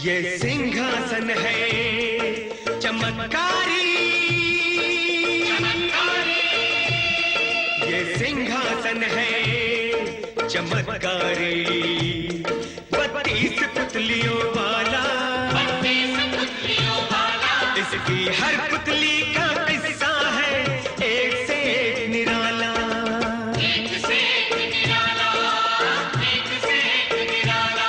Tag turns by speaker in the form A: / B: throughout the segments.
A: ये सिंहासन है चमत्कारी, ये सिंहासन है चमत्कारी, 32 पुतलियों वाला, इसकी हर पुतली का किस्सा है एक से एक निराला, एक से एक निराला, एक से एक निराला।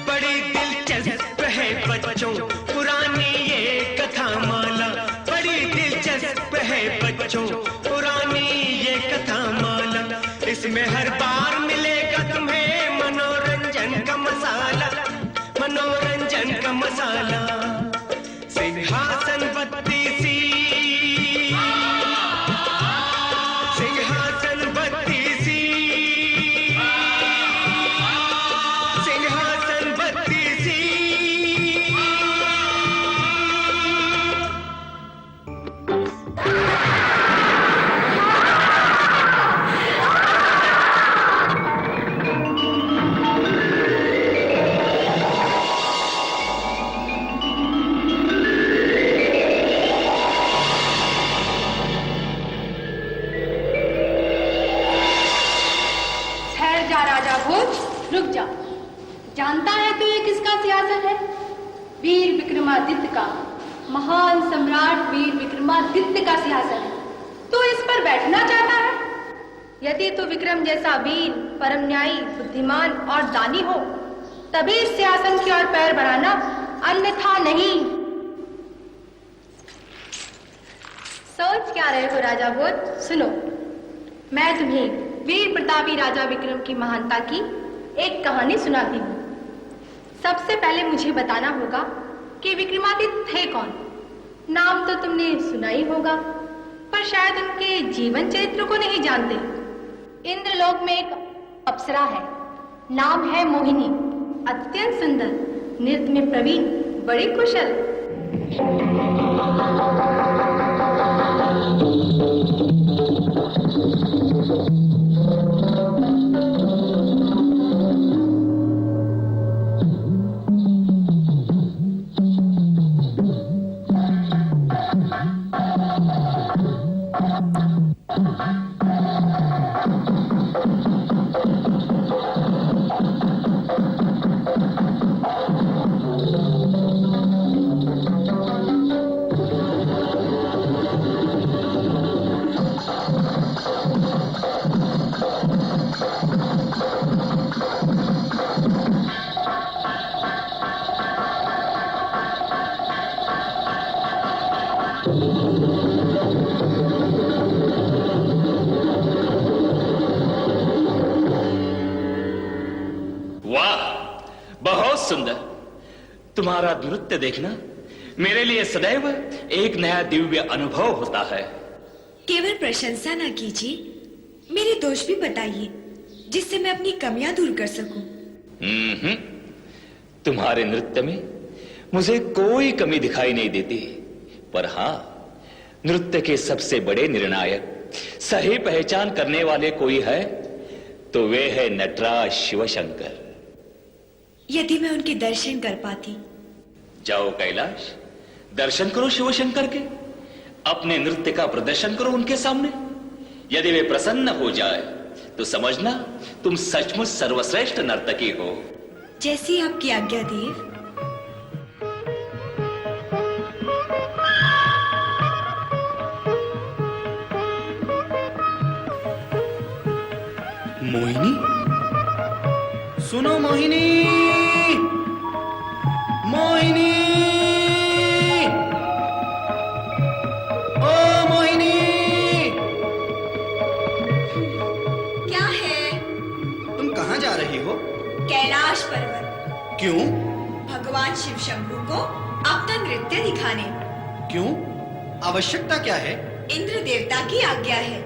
A: बड़ी दिलचस्प है बच्चों पुरानी ये कथा माला, बड़ी दिलचस्प है बच्चों पुरानी ये कथा माला, इसमें हर बार मिलेगा तुम्हें मनोरंजन का मसाला, मनोरंजन का मसाला। सिंहासन 32, सिंहासन 32, सिंहासन 32।
B: रुक जा। जानता है तू ये किसका सिंहासन है? वीर विक्रमादित्य का, महान सम्राट वीर विक्रमादित्य का सिंहासन है। तू इस पर बैठना चाहता है? यदि तू विक्रम जैसा वीर, परम न्यायी, बुद्धिमान और दानी हो तभी इस सिंहासन की ओर पैर बढ़ाना, अन्यथा नहीं। सोच क्या रहे हो राजा भोज? सुनो, मैं तुम्हें वीर प्रतापी राजा विक्रम की महानता की एक कहानी सुनाती हूँ। सबसे पहले मुझे बताना होगा कि विक्रमादित्य थे कौन। नाम तो तुमने सुना ही होगा, पर शायद उनके जीवन चरित्र को नहीं जानते। इंद्रलोक में एक अप्सरा है, नाम है मोहिनी, अत्यंत सुंदर, नृत्य में प्रवीण, बड़ी कुशल।
C: सुंदर, तुम्हारा नृत्य देखना मेरे लिए सदैव एक नया दिव्य अनुभव होता है।
D: केवल प्रशंसा ना कीजिए, मेरे दोष भी बताइए जिससे मैं अपनी कमियां दूर कर सकूं।
C: तुम्हारे नृत्य में मुझे कोई कमी दिखाई नहीं देती, पर हाँ, नृत्य के सबसे बड़े निर्णायक, सही पहचान करने वाले कोई है तो वे है नटराज शिवशंकर।
D: यदि मैं उनके दर्शन कर पाती।
C: जाओ कैलाश, दर्शन करो शिवशंकर के, अपने नृत्य का प्रदर्शन करो उनके सामने। यदि वे प्रसन्न हो जाए तो समझना तुम सचमुच सर्वश्रेष्ठ नर्तकी हो।
D: जैसी आपकी आज्ञा देव।
E: मोहिनी, सुनो मोहिनी, मोहिनी, ओ मोहिनी।
D: क्या है?
E: तुम कहाँ जा रही हो?
D: कैलाश पर्वत।
E: क्यों?
D: भगवान शिव शंभू को अपना नृत्य दिखाने।
E: क्यों? आवश्यकता क्या है?
D: इंद्र देवता की आज्ञा है।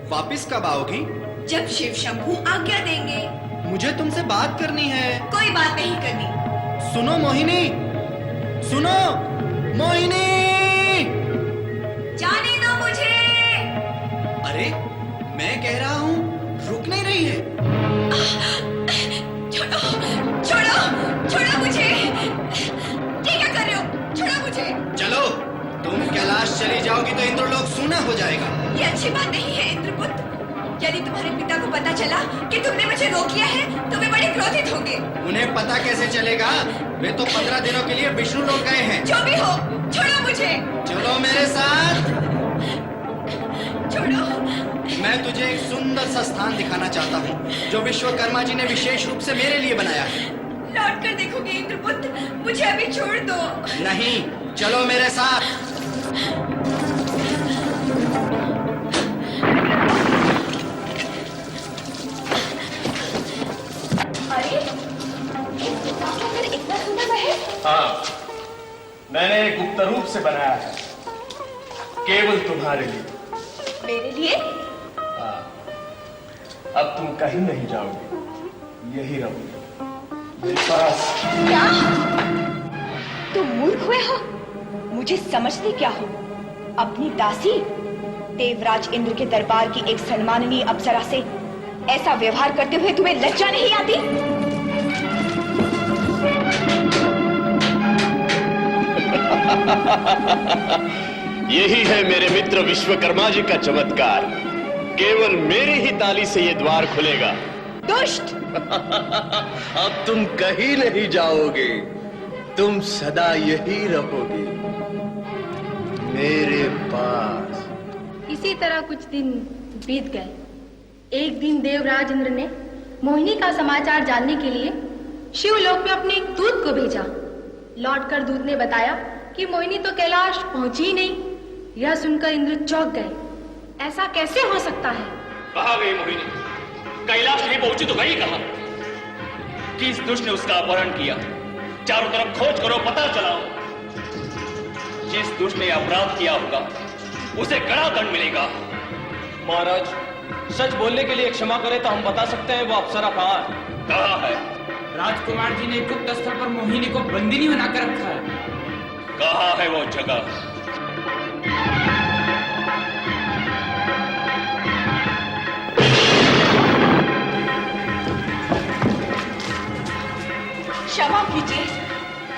E: वापिस कब आओगी?
D: जब शिव शंभू आज्ञा देंगे।
E: मुझे तुमसे बात करनी है।
D: कोई बात नहीं करनी।
E: सुनो मोहिनी, सुनो मोहिनी।
D: जाने दो मुझे।
E: अरे मैं कह रहा हूँ, रुक नहीं रही है। जाओगी तो इंद्रलोक सूना हो जाएगा।
D: ये अच्छी बात नहीं है इंद्रपुत्र। यदि तुम्हारे पिता को पता चला कि तुमने मुझे रोक लिया है तो वे बड़े क्रोधित होंगे।
E: उन्हें पता कैसे चलेगा? वे तो 15 दिनों के लिए विष्णु लोक गए हैं।
D: जो भी हो, छोड़ो मुझे।
E: चलो मेरे साथ।
D: छोड़ो।
E: मैं तुझे एक सुंदर सा स्थान दिखाना चाहता हूँ जो विश्वकर्मा जी ने विशेष रूप से मेरे लिए बनाया है।
D: लौट कर देखोगे इंद्रपुत्र, मुझे अभी छोड़ दो।
E: नहीं, चलो मेरे साथ।
D: अरे, इस किताब का अंदर इतना सुंदर है।
F: हाँ, मैंने गुप्त रूप से बनाया है, केवल तुम्हारे लिए।
D: मेरे लिए?
F: हाँ, अब तुम कहीं नहीं जाओगे, यही रहोगे मेरे पास।
D: क्या? तुम मूर्ख हुए हो? मुझे समझते क्या हो? अपनी दासी देवराज इंद्र के दरबार की एक सम्माननीय अप्सरा से ऐसा व्यवहार करते हुए तुम्हें लज्जा नहीं आती?
G: यही है मेरे मित्र विश्वकर्मा जी का चमत्कार। केवल मेरी ही ताली से ये द्वार खुलेगा।
D: दुष्ट!
G: अब तुम कहीं नहीं जाओगे, तुम सदा यही रहोगे मेरे पास।
B: इसी तरह कुछ दिन बीत गए। एक दिन देवराज इंद्र ने मोहिनी का समाचार जानने के लिए शिवलोक में अपने एक दूत को भेजा। लौटकर दूत ने बताया कि मोहिनी तो कैलाश पहुंची ही नहीं। यह सुनकर इंद्र चौंक गए। ऐसा कैसे हो सकता है?
C: कहाँ गई मोहिनी? कैलाश नहीं पहुंची तो गई कहाँ? किस दुष्ट ने उसका अपहरण किया? चारों तरफ खोज करो, पता चलाओ। जिस दुष्ट ने अपराध किया होगा उसे कड़ा दंड मिलेगा।
F: महाराज, सच बोलने के लिए क्षमा करें तो हम बता सकते हैं वो अप्सरा कहाँ है।
H: राजकुमार जी ने गुप्त स्तर पर मोहिनी को बंदिनी बनाकर रखा है।
C: कहाँ है वो जगह?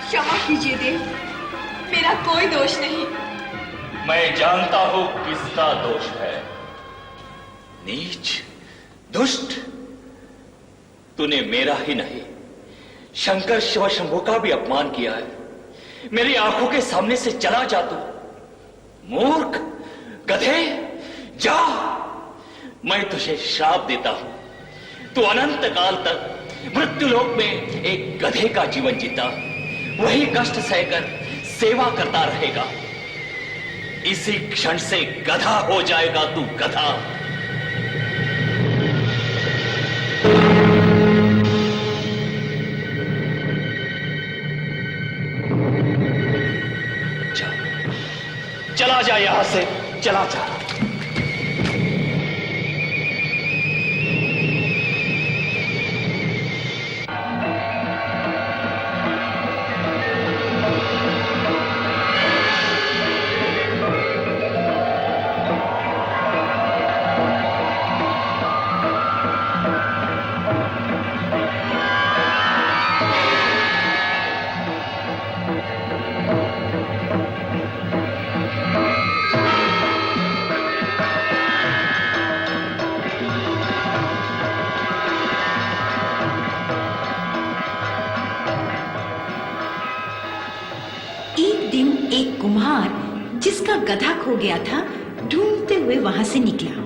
D: क्षमा कीजिए देव, मेरा कोई दोष नहीं।
C: मैं जानता हूं किसका दोष है। नीच, दुष्ट, तूने मेरा ही नहीं शंकर शिव शंभू का भी अपमान किया है। मेरी आंखों के सामने से चला जा तू। मूर्ख, गधे, जा। मैं तुझे श्राप देता हूं। तू अनंत काल तक मृत्युलोक में एक गधे का जीवन जीता, वही कष्ट सहकर सेवा करता रहेगा। इसी क्षण से गधा हो जाएगा तू, गधा। चला जा यहां से, चला जा।
I: एक कुम्हार जिसका गधा खो गया था ढूंढते हुए वहां से निकला।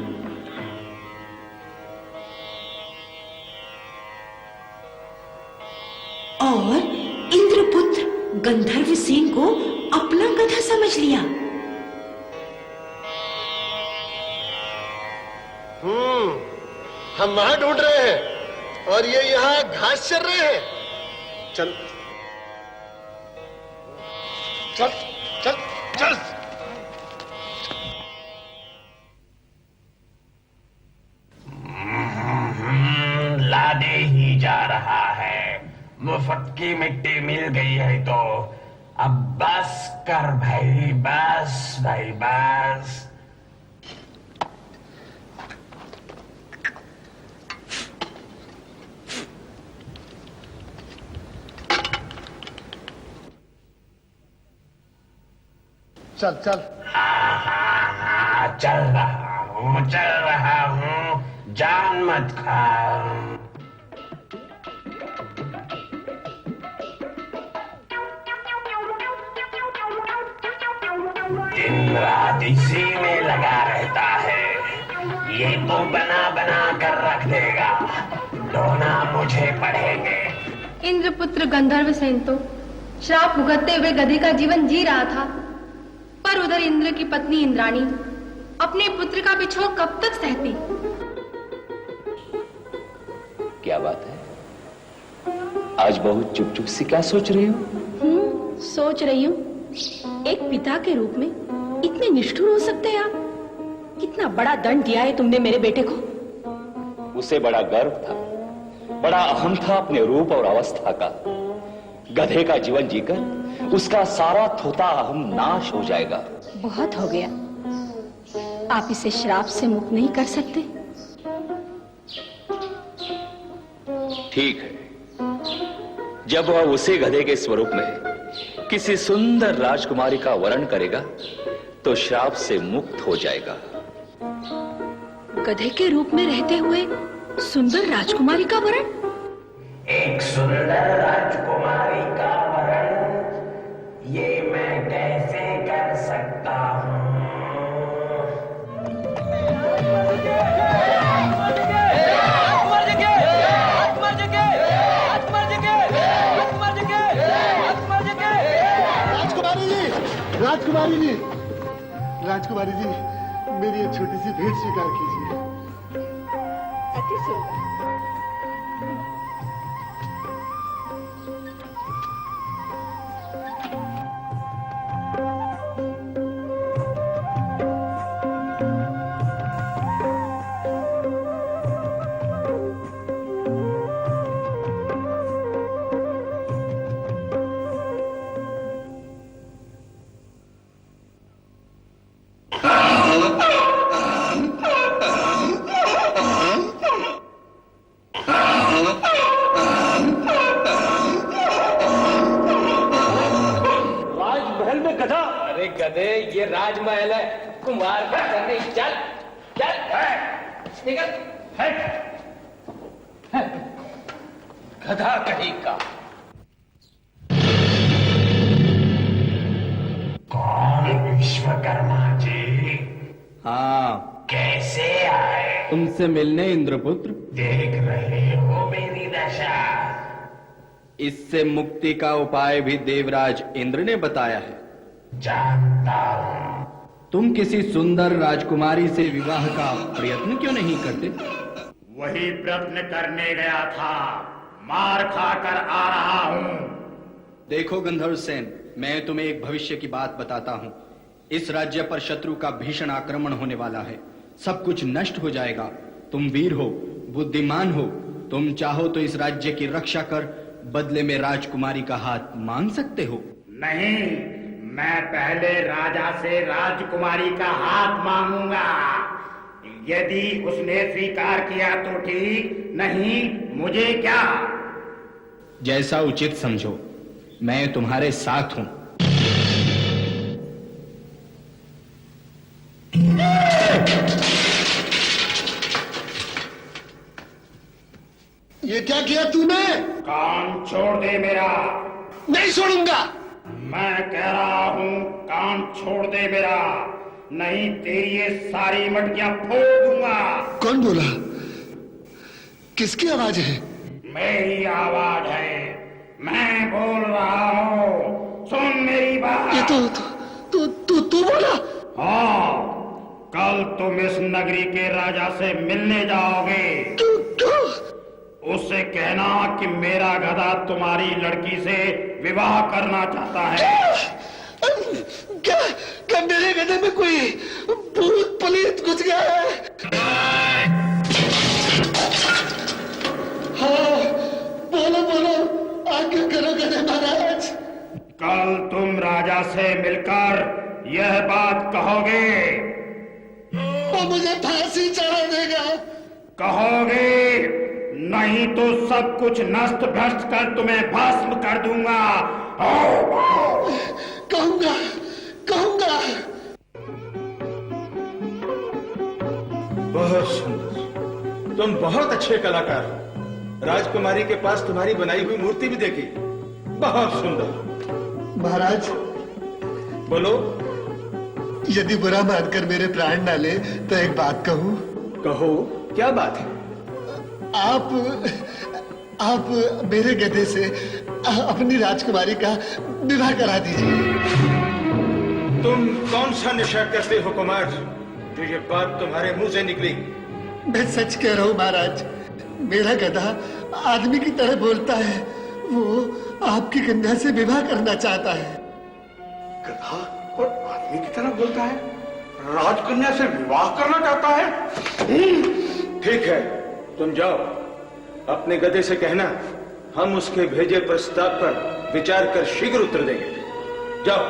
I: और इंद्रपुत्र गंधर्व सेन को अपना गधा समझ लिया।
G: हम वहां ढूंढ रहे हैं और ये यहाँ घास चर रहे हैं। चल चल चल चल।
J: लादे ही जा रहा है। मुफ्त की मिट्टी मिल गई है तो अब बस कर भाई, बस भाई बस।
G: चल चल।
J: चल रहा हूँ, जान मत खाओ। दिन रात इसी में लगा रहता है, ये तो बना बना कर रख देगा, डोना मुझे पड़ेंगे।
B: इंद्रपुत्र गंधर्व सेन तो श्राप भुगतते हुए गधे का जीवन जी रहा था, पर उधर इंद्र की पत्नी इंद्राणी अपने पुत्र का बिछोह कब तक सहती?
C: क्या बात है, आज बहुत चुप चुप सी क्या सोच रही हो?
I: सोच रही हूँ, एक पिता के रूप में इतने निष्ठुर हो सकते हैं आप? कितना बड़ा दंड दिया है तुमने मेरे बेटे को।
C: उसे बड़ा गर्व था, बड़ा अहम था अपने रूप और अवस्था का। गधे का जीवन जीकर उसका सारा थोथा अहम नाश हो जाएगा।
I: बहुत हो गया, आप इसे श्राप से मुक्त नहीं कर सकते?
C: ठीक है, जब वह उसी गधे के स्वरूप में किसी सुंदर राजकुमारी का वरण करेगा तो श्राप से मुक्त हो जाएगा।
I: गधे के रूप में रहते हुए सुंदर राजकुमारी का वरण?
J: एक सुंदर राजकुमारी का वरण, ये मैं कैसे कर सकता हूँ?
K: राजकुमारी जी, मेरी एक छोटी सी भेंट स्वीकार कीजिए।
F: गधे, ये राजमहल है, कुमार का घर नहीं। चल चल निकल। गधा कहीं का।
J: कौन विश्वकर्मा जी?
E: हाँ,
J: कैसे आए?
E: तुमसे मिलने इंद्रपुत्र।
J: देख रहे हो मेरी दशा?
E: इससे मुक्ति का उपाय भी देवराज इंद्र ने बताया है।
J: जानता हूं।
E: तुम किसी सुंदर राजकुमारी से विवाह का प्रयत्न क्यों नहीं करते?
L: वही प्रयत्न करने गया था, मार खाकर आ रहा हूं।
E: देखो गंधर्व सेन, मैं तुम्हें एक भविष्य की बात बताता हूं। इस राज्य पर शत्रु का भीषण आक्रमण होने वाला है, सब कुछ नष्ट हो जाएगा। तुम वीर हो, बुद्धिमान हो, तुम चाहो तो इस राज्य की रक्षा कर बदले में राजकुमारी का हाथ मांग सकते हो।
L: नहीं, मैं पहले राजा से राजकुमारी का हाथ मांगूंगा। यदि उसने स्वीकार किया तो ठीक, नहीं मुझे क्या।
E: जैसा उचित समझो, मैं तुम्हारे साथ हूं।
K: ये क्या किया तूने?
L: कान छोड़ दे मेरा।
K: नहीं छोड़ूंगा।
L: मैं कह रहा हूं कान छोड़ दे मेरा, नहीं तेरी ये सारी मटकियां फोड़ दूंगा।
K: कौन बोला? किसकी आवाज है?
L: मेरी आवाज है, मैं बोल रहा हूं, सुन मेरी बात।
K: ये तू बोला?
L: हाँ, कल तुम इस नगरी के राजा से मिलने जाओगे।
K: क्यों?
L: उससे कहना कि मेरा गधा तुम्हारी लड़की से विवाह करना चाहता है।
K: क्या मेरे गधे में कोई भूत पलीत घुस गया है? हाँ, बोलो, आज्ञा करो गधे महाराज।
L: कल तुम राजा से मिलकर यह बात कहोगे।
K: वो मुझे फांसी चढ़ा देगा।
L: कहोगे, नहीं तो सब कुछ नष्ट भ्रष्ट कर तुम्हें भस्म कर दूंगा।
K: कहूंगा। बहुत सुंदर। तुम बहुत अच्छे कलाकार हो। राजकुमारी के पास तुम्हारी बनाई हुई मूर्ति भी देखी, बहुत सुंदर।
M: महाराज,
K: बोलो।
M: यदि बुरा मानकर मेरे प्राण ना ले तो एक बात कहूं।
K: कहो, क्या बात है?
M: आप मेरे गधे से अपनी राजकुमारी का विवाह करा दीजिए।
K: तुम कौन सा नशा करते हो कुमार, जो ये बात तुम्हारे मुंह से निकली?
M: मैं सच कह रहा हूँ महाराज, मेरा गधा आदमी की तरह बोलता है। वो आपकी कन्या से विवाह करना चाहता है।
L: गधा और आदमी की तरह बोलता है? राजकन्या से विवाह करना चाहता है?
K: ठीक है, तुम जाओ, अपने गधे से कहना हम उसके भेजे प्रस्ताव पर विचार कर शीघ्र उत्तर देंगे। जाओ।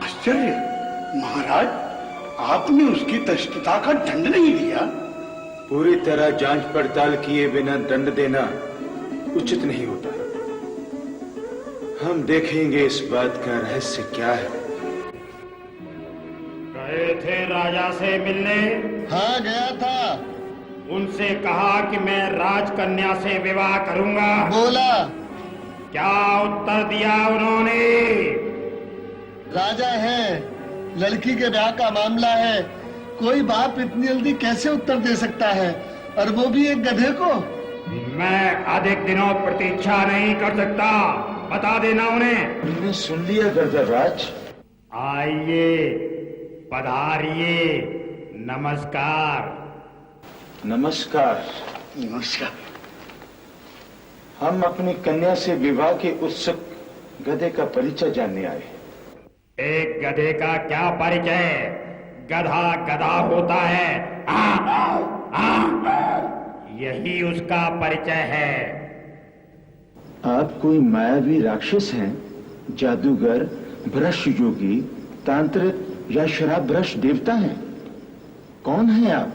L: आश्चर्य महाराज, आपने उसकी धृष्टता का दंड नहीं दिया?
K: पूरी तरह जांच पड़ताल किए बिना दंड देना उचित नहीं होता। हम देखेंगे इस बात का रहस्य क्या है।
L: गए थे राजा से मिलने?
M: हाँ, गया था।
L: उनसे कहा कि मैं राजकन्या से विवाह करूंगा।
M: बोला।
L: क्या उत्तर दिया उन्होंने?
M: राजा है, लड़की के ब्याह का मामला है, कोई बाप इतनी जल्दी कैसे उत्तर दे सकता है, और वो भी एक गधे को?
L: मैं अधिक दिनों प्रतीक्षा नहीं कर सकता, बता देना उन्हें।
K: तुमने सुन लिया गधराज?
L: आइए, पधारिए, नमस्कार।
K: नमस्कार।
L: नमस्कार।
K: हम अपनी कन्या से विवाह के उत्सुक गधे का परिचय जानने आए।
L: एक गधे का क्या परिचय? गधा गधा होता है। यही उसका परिचय है।
K: आप कोई मायावी राक्षस हैं, जादूगर, भ्रष्ट योगी, तांत्रिक या शराब भ्रष्ट देवता हैं? कौन है आप?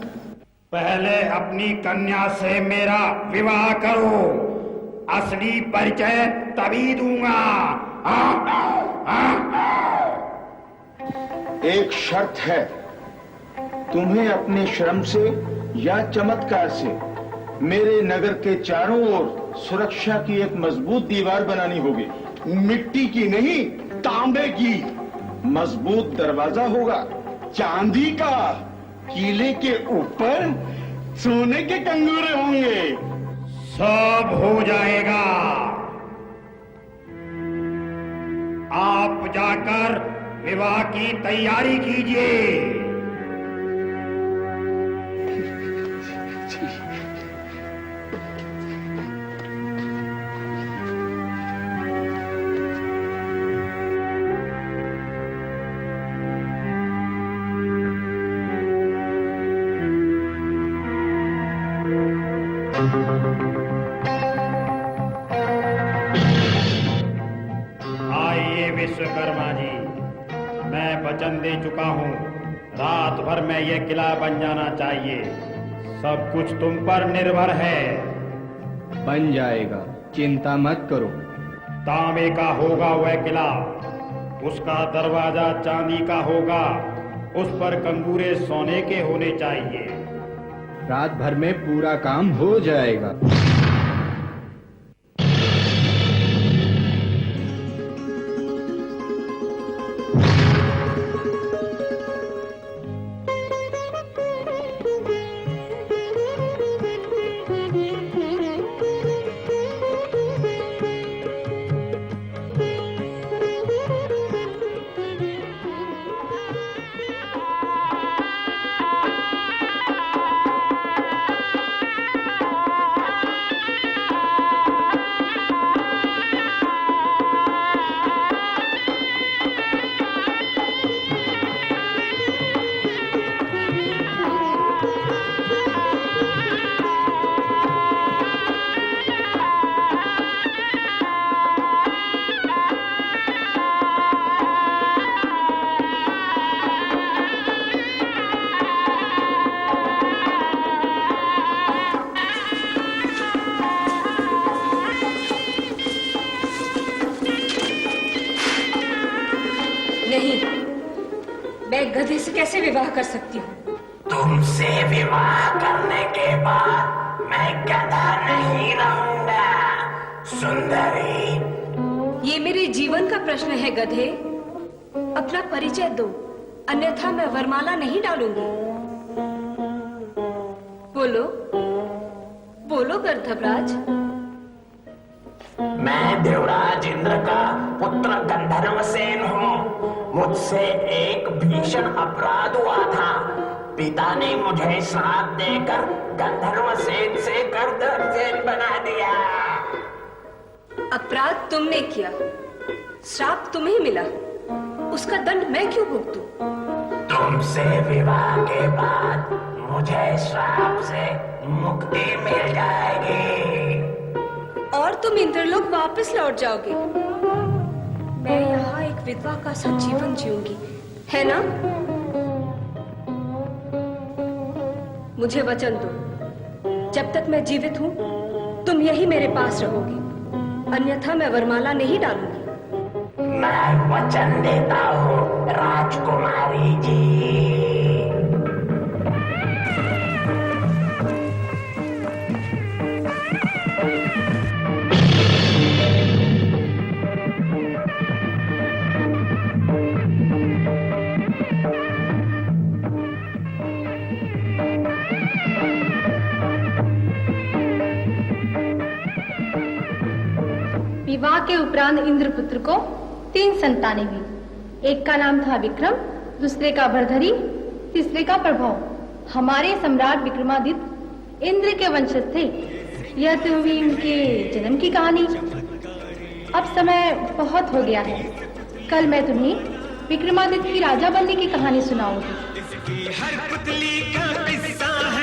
L: पहले अपनी कन्या से मेरा विवाह करो, असली परिचय तभी दूंगा।
K: एक शर्त है, तुम्हें अपने श्रम से या चमत्कार से मेरे नगर के चारों ओर सुरक्षा की एक मजबूत दीवार बनानी होगी।
L: मिट्टी की नहीं, तांबे की।
K: मजबूत दरवाजा होगा,
L: चांदी का। किले के ऊपर सोने के कंगूरे होंगे। सब हो जाएगा। आप जाकर विवाह की तैयारी कीजिए। आइए विश्वकर्मा जी, मैं वचन दे चुका हूँ, रात भर में यह किला बन जाना चाहिए। सब कुछ तुम पर निर्भर है।
E: बन जाएगा, चिंता मत करो।
L: तांबे का होगा वह किला, उसका दरवाजा चांदी का होगा, उस पर कंगूरे सोने के होने चाहिए।
E: रात भर में पूरा काम हो जाएगा।
I: मैं गधे से कैसे विवाह कर सकती हूँ?
J: तुमसे विवाह करने के बाद मैं गधा नहीं रहूंगा सुंदरी।
I: ये मेरे जीवन का प्रश्न है गधे। अपना परिचय दो, अन्यथा मैं वरमाला नहीं डालूंगी। बोलो बोलो गर्दभराज।
J: मैं देवराज इंद्र का पुत्र गंधर्वसेन हूँ। मुझसे एक भीषण अपराध हुआ था। पिता ने मुझे श्राप देकर गंधर्वसेन से गर्दभसेन बना दिया।
I: अपराध तुमने किया, श्राप तुम्हें मिला, उसका दंड मैं क्यों भुगतूं?
J: तुमसे विवाह के बाद मुझे श्राप से मुक्ति मिल जाएगी
I: और तुम इंद्रलोक वापस लौट जाओगे। मैं यहाँ एक विधवा का सा जीवन जीऊंगी, है ना? मुझे वचन दो, जब तक मैं जीवित हूँ तुम यही मेरे पास रहोगी, अन्यथा मैं वरमाला नहीं डालूंगी।
J: मैं वचन देता हूँ राजकुमारी जी।
B: विवाह के उपरांत इंद्रपुत्र को 3 संतानें हुई। एक का नाम था विक्रम, दूसरे का भरधरी, तीसरे का प्रभाव। हमारे सम्राट विक्रमादित्य इंद्र के वंशज थे। यह तो हुई उनके जन्म की कहानी। अब समय बहुत हो गया है। कल मैं तुम्हें विक्रमादित्य की राजा बनने की कहानी सुनाऊंगी।
A: हर पुतली का किस्सा है।